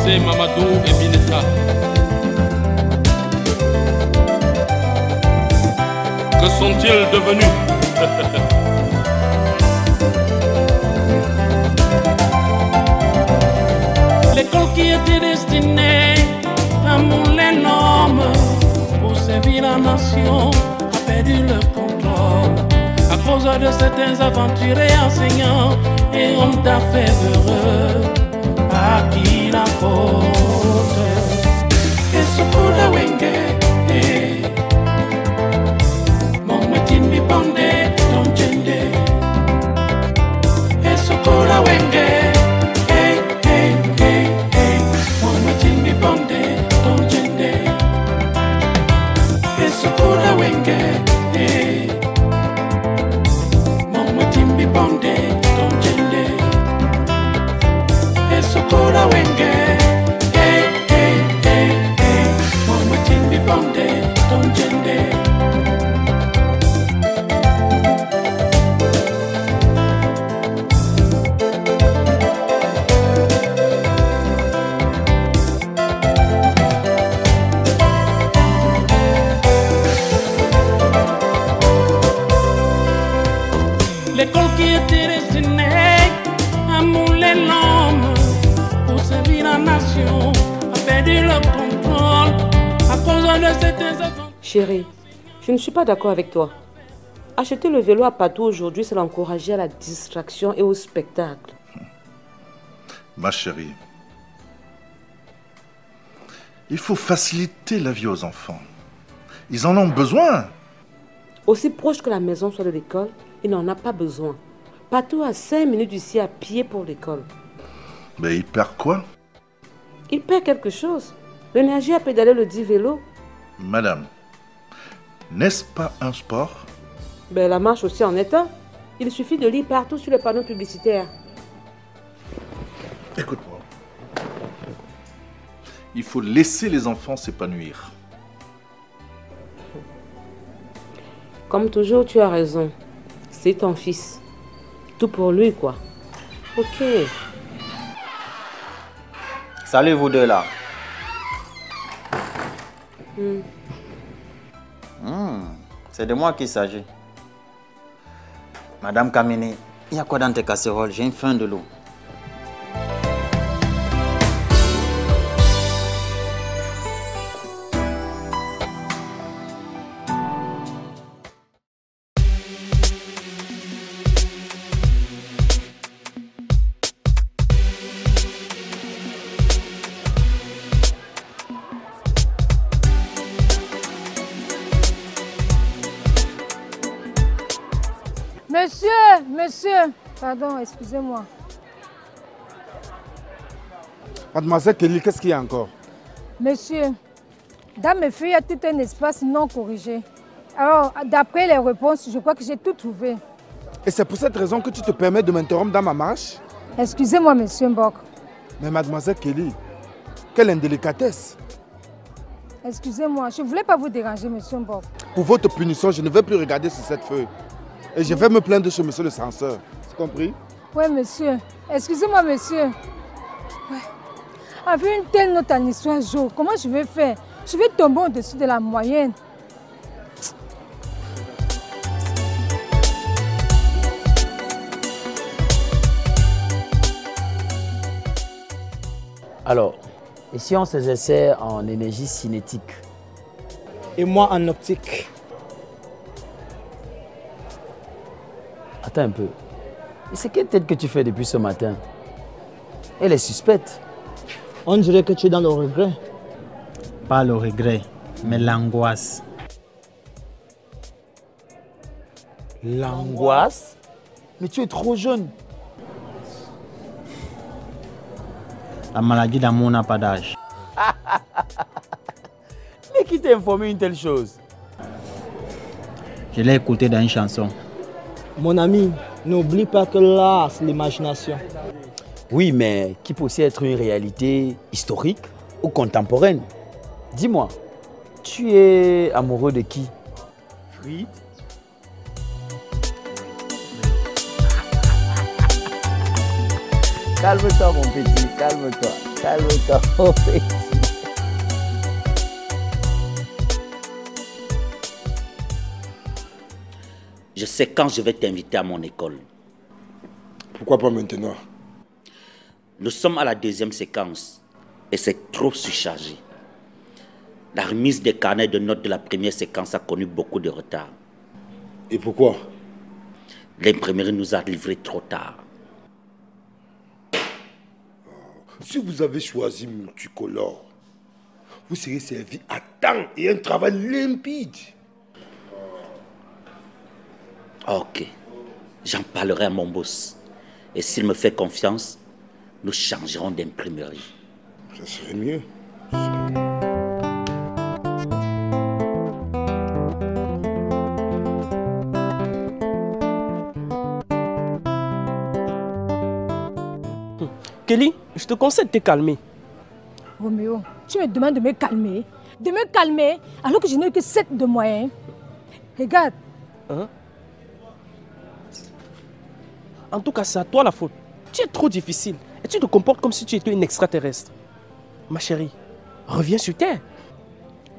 José Mamadou et Bineta. Que sont-ils devenus? L'école qui était destinée à mouler l'homme pour servir la nation a perdu le contrôle à cause de certains aventuriers enseignants et hommes d'affaires heureux à qui la faute. Et ce coup de wenge, mon métier mi bandé, ton gende. Et ce coup de wenge. L'école qui était destinée à mouler l'homme pour servir la nation a perdu le contrôle à cause de certains enfants. Chérie, je ne suis pas d'accord avec toi. Acheter le vélo à Patou aujourd'hui, c'est l'encourager à la distraction et au spectacle. Ma chérie, il faut faciliter la vie aux enfants. Ils en ont besoin. Aussi proche que la maison soit de l'école, il n'en a pas besoin. Patou à 5 minutes d'ici à pied pour l'école. Mais il perd quoi? Il perd quelque chose. L'énergie à pédaler le dit vélo. Madame, n'est-ce pas un sport? Ben, la marche aussi en est un. Il suffit de lire partout sur les panneaux publicitaires. Écoute-moi. Il faut laisser les enfants s'épanouir. Comme toujours, tu as raison. C'est ton fils. Tout pour lui, quoi. Ok. Salut vous deux là. C'est de moi qu'il s'agit. Madame Kamini, il y a quoi dans tes casseroles? J'ai une faim de l'eau. Monsieur, pardon, excusez-moi. Mademoiselle Kelly, qu'est-ce qu'il y a encore? Monsieur, dans mes feuilles, il y a tout un espace non corrigé. Alors, d'après les réponses, je crois que j'ai tout trouvé. Et c'est pour cette raison que tu te permets de m'interrompre dans ma marche? Excusez-moi, monsieur Mbok. Mais mademoiselle Kelly, quelle indélicatesse! Excusez-moi, je ne voulais pas vous déranger, monsieur Mbok. Pour votre punition, je ne vais plus regarder sur cette feuille. Et je vais me plaindre chez monsieur le censeur. C'est compris? Oui, monsieur. Excusez-moi, monsieur. Ouais. Avec une telle note en histoire jour, comment je vais faire? Je vais tomber au-dessus de la moyenne. Alors, et si on s'exerçait en énergie cinétique? Et moi en optique. Attends un peu. Et c'est quelle tête que tu fais depuis ce matin? Elle est suspecte. On dirait que tu es dans le regret. Pas le regret, mais l'angoisse. L'angoisse? Mais tu es trop jeune. La maladie d'amour n'a pas d'âge. Mais qui t'a informé une telle chose? Je l'ai écouté dans une chanson. Mon ami, n'oublie pas que l'art, c'est l'imagination. Oui, mais qui peut aussi être une réalité historique ou contemporaine? Dis-moi, tu es amoureux de qui? Frites. Calme-toi, mon petit, calme-toi. Calme-toi, mon petit. Je sais quand je vais t'inviter à mon école. Pourquoi pas maintenant? Nous sommes à la deuxième séquence et c'est trop surchargé. La remise des carnets de notes de la première séquence a connu beaucoup de retard. Et pourquoi? L'imprimerie nous a livré trop tard. Si vous avez choisi multicolore, vous serez servi à temps et un travail limpide. Ok, j'en parlerai à mon boss. Et s'il me fait confiance, nous changerons d'imprimerie. Ça serait mieux. Kelly, je te conseille de te calmer. Roméo, tu me demandes de me calmer? De me calmer alors que je n'ai que 7 de moyens. Regarde. Hein? En tout cas, c'est à toi la faute. Tu es trop difficile et tu te comportes comme si tu étais une extraterrestre. Ma chérie, reviens sur terre.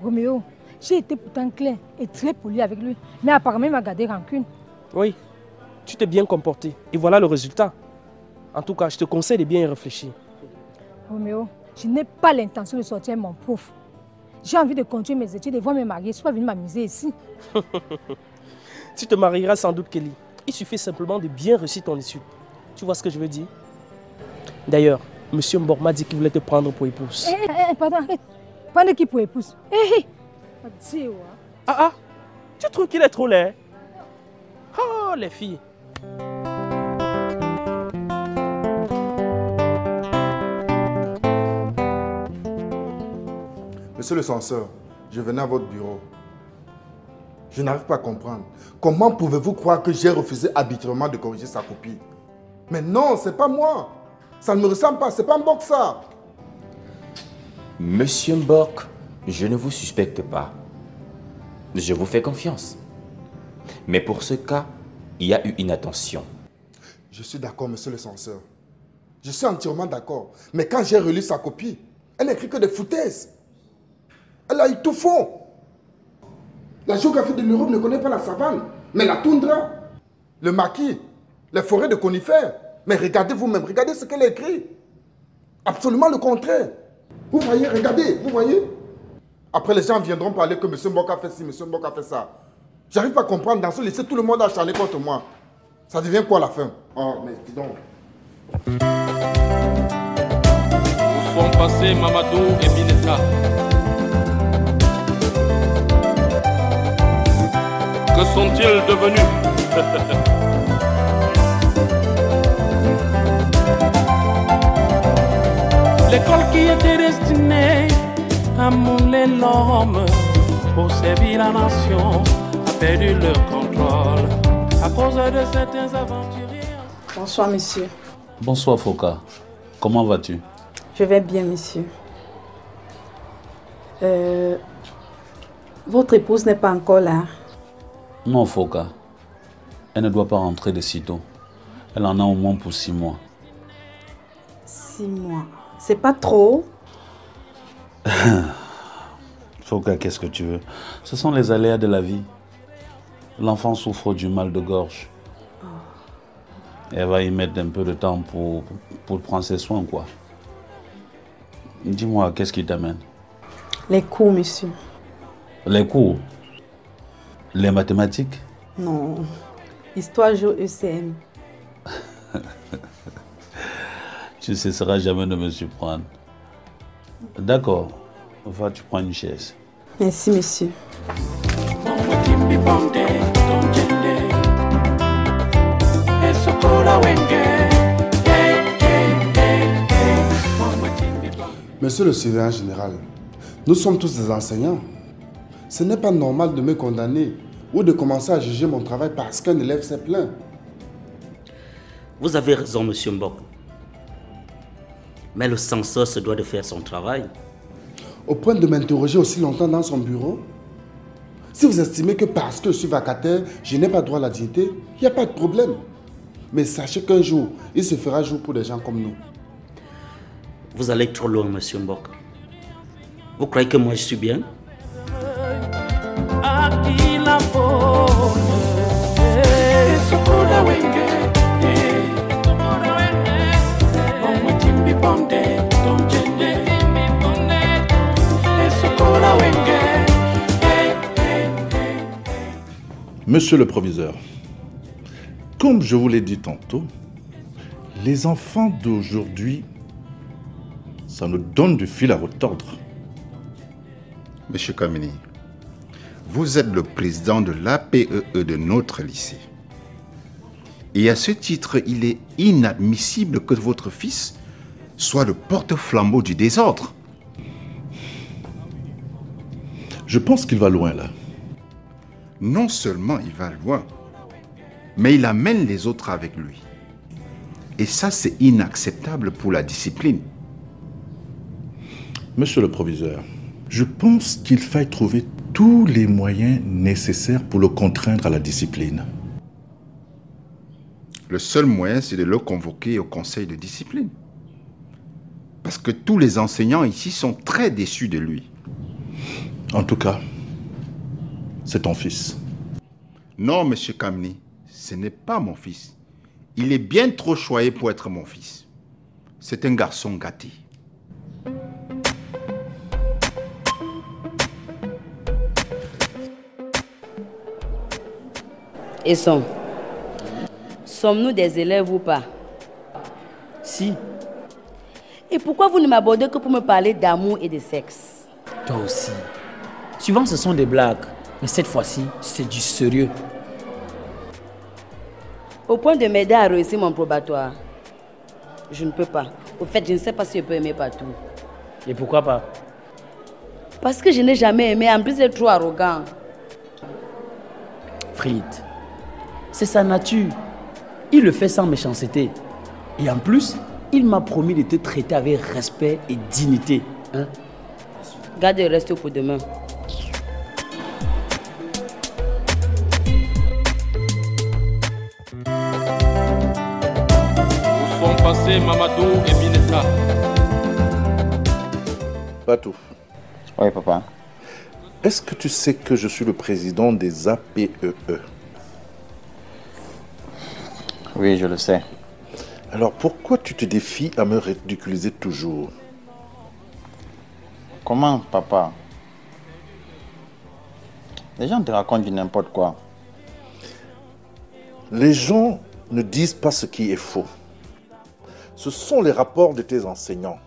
Roméo, j'ai été pourtant clair et très poli avec lui, mais apparemment il m'a gardé rancune. Oui, tu t'es bien comporté et voilà le résultat. En tout cas, je te conseille de bien y réfléchir. Roméo, je n'ai pas l'intention de sortir mon prof. J'ai envie de continuer mes études et voir me marier. Je ne suis pas venue m'amuser ici. Tu te marieras sans doute, Kelly. Il suffit simplement de bien réussir ton étude. Tu vois ce que je veux dire? D'ailleurs, M. Mbok m'a dit qu'il voulait te prendre pour épouse. Pardon, arrête. Prendre qui pour épouse? Ah, tu trouves qu'il est trop laid? Oh, les filles. Monsieur le censeur, je venais à votre bureau. Je n'arrive pas à comprendre. Comment pouvez-vous croire que j'ai refusé arbitrairement de corriger sa copie? Mais non, c'est pas moi. Ça ne me ressemble pas, c'est pas Mbok ça. Monsieur Mbok, je ne vous suspecte pas. Je vous fais confiance. Mais pour ce cas, il y a eu inattention. Je suis d'accord, monsieur le censeur. Je suis entièrement d'accord. Mais quand j'ai relu sa copie, elle n'écrit que des foutaises. Elle a eu tout faux. La géographie de l'Europe ne connaît pas la savane, mais la toundra, le maquis, les forêts de conifères. Mais regardez vous-même, regardez ce qu'elle a écrit. Absolument le contraire. Vous voyez, regardez, vous voyez. Après, les gens viendront parler que M. Mbok a fait ci, M. Mbok a fait ça. J'arrive pas à comprendre. Dans ce lycée, tout le monde a acharné contre moi. Ça devient quoi à la fin? Oh, mais dis donc. Où sont passés Mamadou et Mineta? Que sont-ils devenus? L'école qui était destinée à mouler l'homme pour servir la nation a perdu le contrôle à cause de certains aventuriers. Bonsoir, monsieur. Bonsoir, Foka. Comment vas-tu? Je vais bien, monsieur. Votre épouse n'est pas encore là? Non, Foka. Elle ne doit pas rentrer de sitôt. Elle en a au moins pour 6 mois. 6 mois? C'est pas trop? Foka, qu'est-ce que tu veux? Ce sont les aléas de la vie. L'enfant souffre du mal de gorge. Oh. Elle va y mettre un peu de temps pour prendre ses soins, quoi. Dis-moi, qu'est-ce qui t'amène? Les cours, monsieur. Les cours? Les mathématiques? Non. Histoire géo ECM. Tu ne cesseras jamais de me surprendre. D'accord. Va, tu prends une chaise. Merci, monsieur. Monsieur le surveillant général, nous sommes tous des enseignants. Ce n'est pas normal de me condamner ou de commencer à juger mon travail parce qu'un élève s'est plaint. Vous avez raison, monsieur Mbok. Mais le censeur se doit de faire son travail. Au point de m'interroger aussi longtemps dans son bureau? Si vous estimez que parce que je suis vacataire, je n'ai pas droit à la dignité, il n'y a pas de problème. Mais sachez qu'un jour, il se fera jour pour des gens comme nous. Vous allez trop loin, monsieur Mbok. Vous croyez que moi je suis bien? Monsieur le proviseur, comme je vous l'ai dit tantôt, les enfants d'aujourd'hui, ça nous donne du fil à retordre. Monsieur Kamini, vous êtes le président de l'APEE de notre lycée. Et à ce titre, il est inadmissible que votre fils soit le porte-flambeau du désordre. Je pense qu'il va loin là. Non seulement il va loin, mais il amène les autres avec lui. Et ça, c'est inacceptable pour la discipline. Monsieur le proviseur, je pense qu'il faille trouver tous les moyens nécessaires pour le contraindre à la discipline. Le seul moyen, c'est de le convoquer au conseil de discipline. Parce que tous les enseignants ici sont très déçus de lui. En tout cas, c'est ton fils. Non, monsieur Kamni, ce n'est pas mon fils. Il est bien trop choyé pour être mon fils. C'est un garçon gâté. Et sommes-nous des élèves ou pas? Si. Et pourquoi vous ne m'abordez que pour me parler d'amour et de sexe? Toi aussi. Souvent ce sont des blagues, mais cette fois-ci, c'est du sérieux. Au point de m'aider à réussir mon probatoire, je ne peux pas. Au fait, je ne sais pas si je peux aimer partout. Et pourquoi pas? Parce que je n'ai jamais aimé, en plus il est trop arrogant. Frid, c'est sa nature. Il le fait sans méchanceté. Et en plus, il m'a promis de te traiter avec respect et dignité. Hein? Garde le reste pour demain. Où sont passés Mamadou et Mineta? Patou. Oui, papa. Est-ce que tu sais que je suis le président des APEE? Oui, je le sais. Alors pourquoi tu te défies à me ridiculiser toujours? Comment, papa? Les gens te racontent du n'importe quoi. Les gens ne disent pas ce qui est faux. Ce sont les rapports de tes enseignants.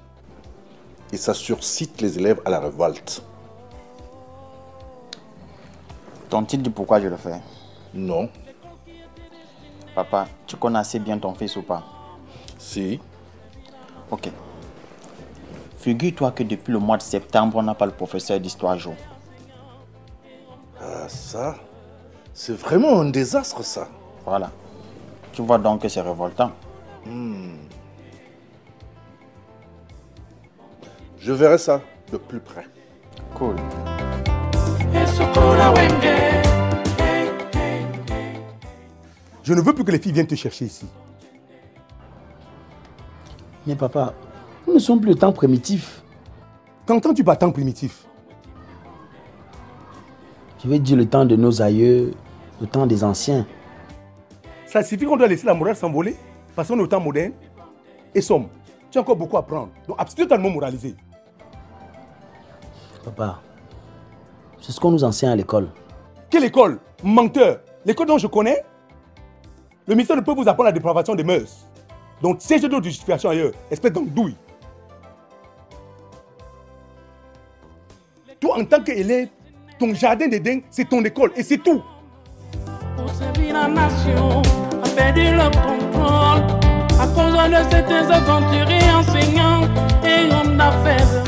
Et ça surcite les élèves à la révolte. T'ont-ils dit pourquoi je le fais? Non. Papa, tu connais assez bien ton fils ou pas? Si. Ok. Figure-toi que depuis le mois de septembre, on n'a pas le professeur d'histoire-géo. Ah, ça, c'est vraiment un désastre, ça. Voilà. Tu vois donc que c'est révoltant. Je verrai ça de plus près. Cool. Je ne veux plus que les filles viennent te chercher ici. Mais papa, nous ne sommes plus le temps primitif. Qu'entends-tu par temps primitif? Je vais dire le temps de nos aïeux, le temps des anciens. Ça suffit qu'on doit laisser la morale s'envoler? Passons au temps moderne. Et tu as encore beaucoup à prendre. Donc abstiens totalement moralisé. Papa, c'est ce qu'on nous enseigne à l'école. Quelle école? Menteur. L'école dont je connais? Le ministère ne peut vous apprendre la dépravation des mœurs. Donc, si j'ai d'autres justifications ailleurs, espèce d'andouille. Toi, en tant qu'élève, ton jardin d'Éden, c'est ton école et c'est tout. Pour servir la nation, a perdu le contrôle à cause de ces aventuriers enseignants et hommes d'affaires.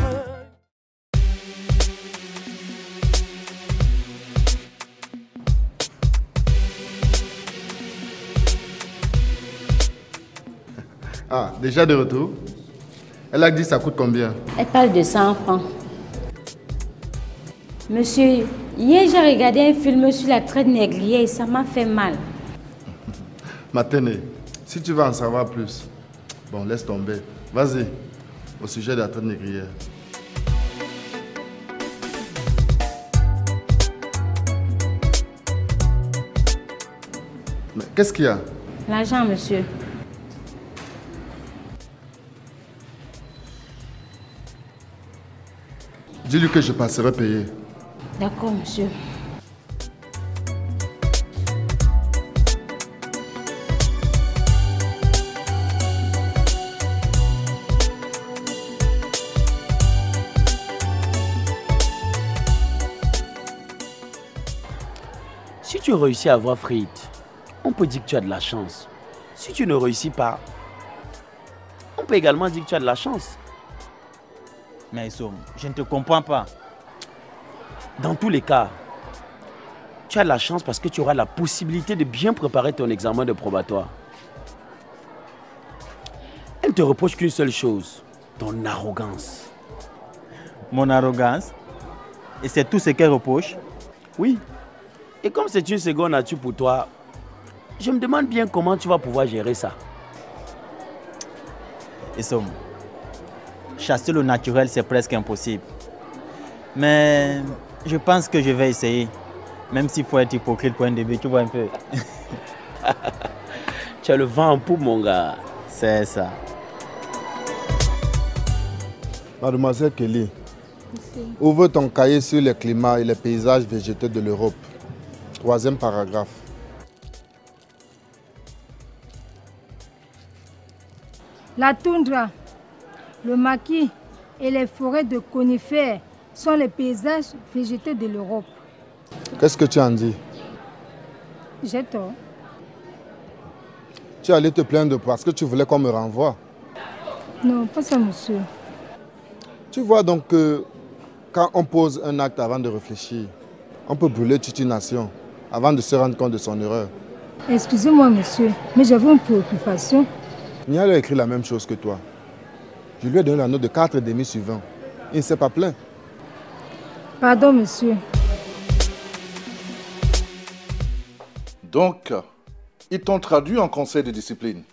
Ah, déjà de retour? Elle a dit ça coûte combien? Elle parle de 100 francs. Monsieur, hier j'ai regardé un film sur la traite négrière et ça m'a fait mal. Matene, si tu veux en savoir plus, bon, laisse tomber. Vas-y. au sujet de la traite négrière. Mais qu'est-ce qu'il y a? L'argent, monsieur. Dis-lui que je passerai payer. D'accord, monsieur. Si tu réussis à avoir Frit, on peut dire que tu as de la chance. Si tu ne réussis pas, on peut également dire que tu as de la chance. Mais Isom, je ne te comprends pas. Dans tous les cas, tu as de la chance parce que tu auras la possibilité de bien préparer ton examen de probatoire. Elle ne te reproche qu'une seule chose, ton arrogance. Mon arrogance? Et c'est tout ce qu'elle reproche? Oui. Et comme c'est une seconde nature pour toi, je me demande bien comment tu vas pouvoir gérer ça. Isom, chasser le naturel, c'est presque impossible. Mais je pense que je vais essayer. Même s'il faut être hypocrite pour un début, tu vois un peu. Tu as le vent en poupe, mon gars. C'est ça. Mademoiselle Kelly, ouvre ton cahier sur le climat et les paysages végétaux de l'Europe. 3e paragraphe. La toundra, le maquis et les forêts de conifères sont les paysages végétaux de l'Europe. Qu'est-ce que tu en dis? J'ai tort. Tu allais te plaindre parce que tu voulais qu'on me renvoie. Non, pas ça, monsieur. Tu vois donc que quand on pose un acte avant de réfléchir, on peut brûler toute une nation avant de se rendre compte de son erreur. Excusez-moi, monsieur, mais j'avais une préoccupation. Nial a écrit la même chose que toi. Je lui ai donné la note de 4,5 sur 20. Il ne s'est pas plaint. Pardon, monsieur. Donc, ils t'ont traduit en conseil de discipline?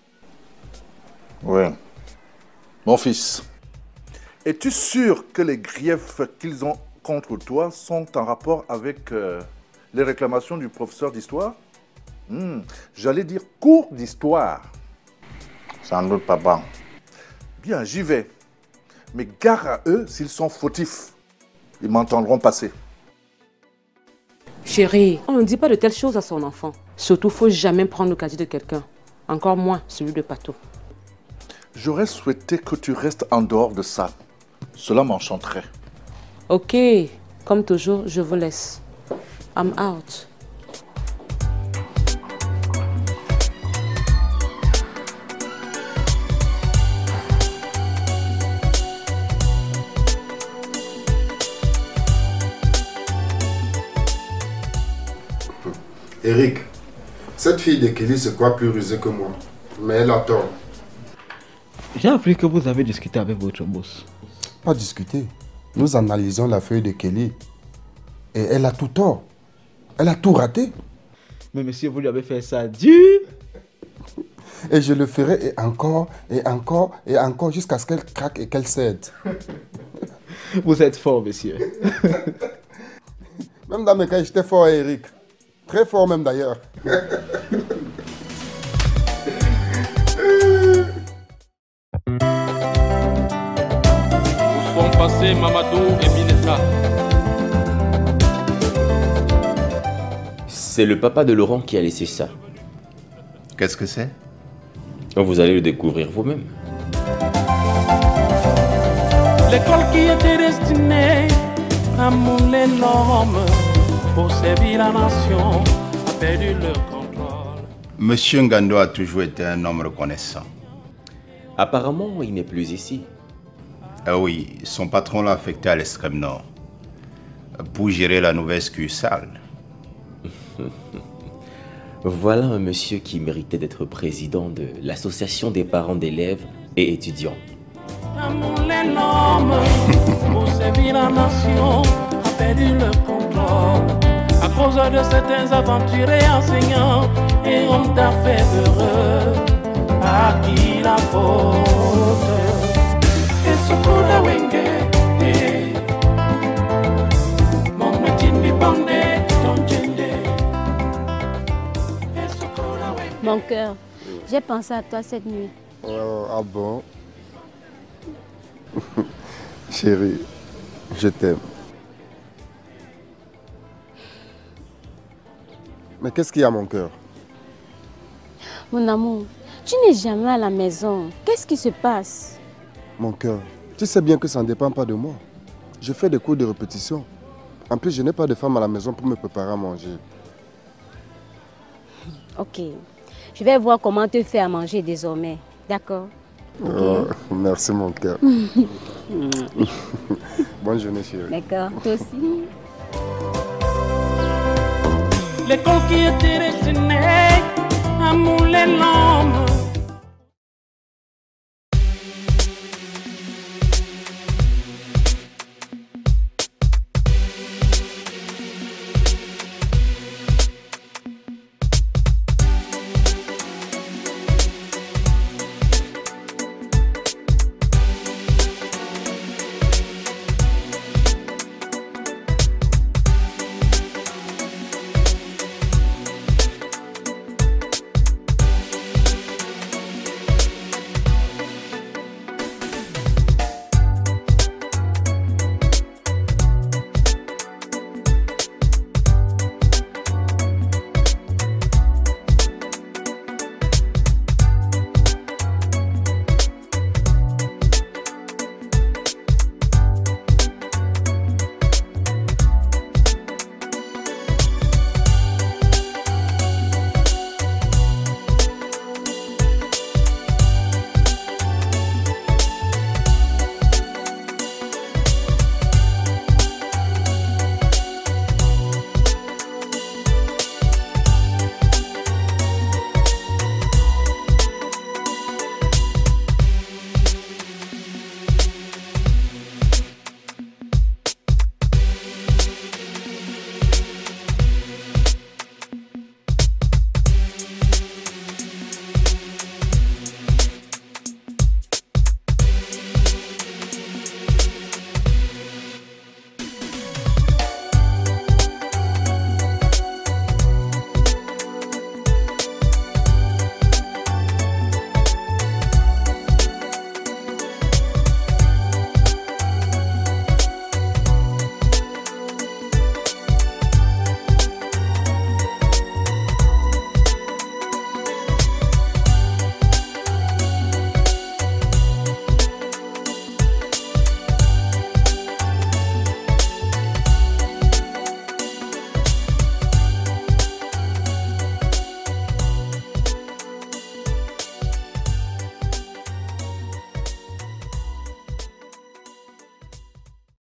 Oui. Mon fils, es-tu sûr que les griefs qu'ils ont contre toi sont en rapport avec les réclamations du professeur d'histoire? J'allais dire cours d'histoire. Sans doute, papa. Bien, j'y vais. Mais gare à eux s'ils sont fautifs. Ils m'entendront passer. Chérie, on ne dit pas de telles choses à son enfant. Surtout, il ne faut jamais prendre le caddie de quelqu'un. Encore moins celui de Pato. J'aurais souhaité que tu restes en dehors de ça. Cela m'enchanterait. Ok, comme toujours, je vous laisse. I'm out. Eric, cette fille de Kelly se croit plus rusée que moi. Mais elle a tort. J'ai appris que vous avez discuté avec votre boss. Pas discuté. Nous analysons la feuille de Kelly. Et elle a tout tort. Elle a tout raté. Mais monsieur, vous lui avez fait ça dur. Et je le ferai et encore, et encore, et encore, jusqu'à ce qu'elle craque et qu'elle cède. Vous êtes fort, monsieur. Même dans mes cas, j'étais fort, Eric. Très fort même d'ailleurs. Où sont passés Mamadou et Mineta? C'est le papa de Laurent qui a laissé ça. Qu'est-ce que c'est? Vous allez le découvrir vous-même. L'école qui était destinée à mouler l'homme pour servir la nation a perdu le contrôle. Monsieur Ngando a toujours été un homme reconnaissant. Apparemment, il n'est plus ici. Ah oui, son patron l'a affecté à l'extrême nord pour gérer la nouvelle succursale. Voilà un monsieur qui méritait d'être président de l'association des parents d'élèves et étudiants. À mouler l'homme pour servir la nation a perdu le contrôle à cause de certains aventuriers enseignants et hommes d'affaires heureux à qui la faute. Et Mon cœur, j'ai pensé à toi cette nuit. Ah bon? Chérie, je t'aime. Mais qu'est-ce qu'il y a, mon cœur? Mon amour, tu n'es jamais à la maison. Qu'est-ce qui se passe? Mon cœur, tu sais bien que ça ne dépend pas de moi. Je fais des cours de répétition. En plus, je n'ai pas de femme à la maison pour me préparer à manger. Ok. Je vais voir comment te faire manger désormais. D'accord? Oh, merci, mon cœur. Bonne journée, chérie. D'accord, toi aussi. Les conquis étaient destinés à mouler l'homme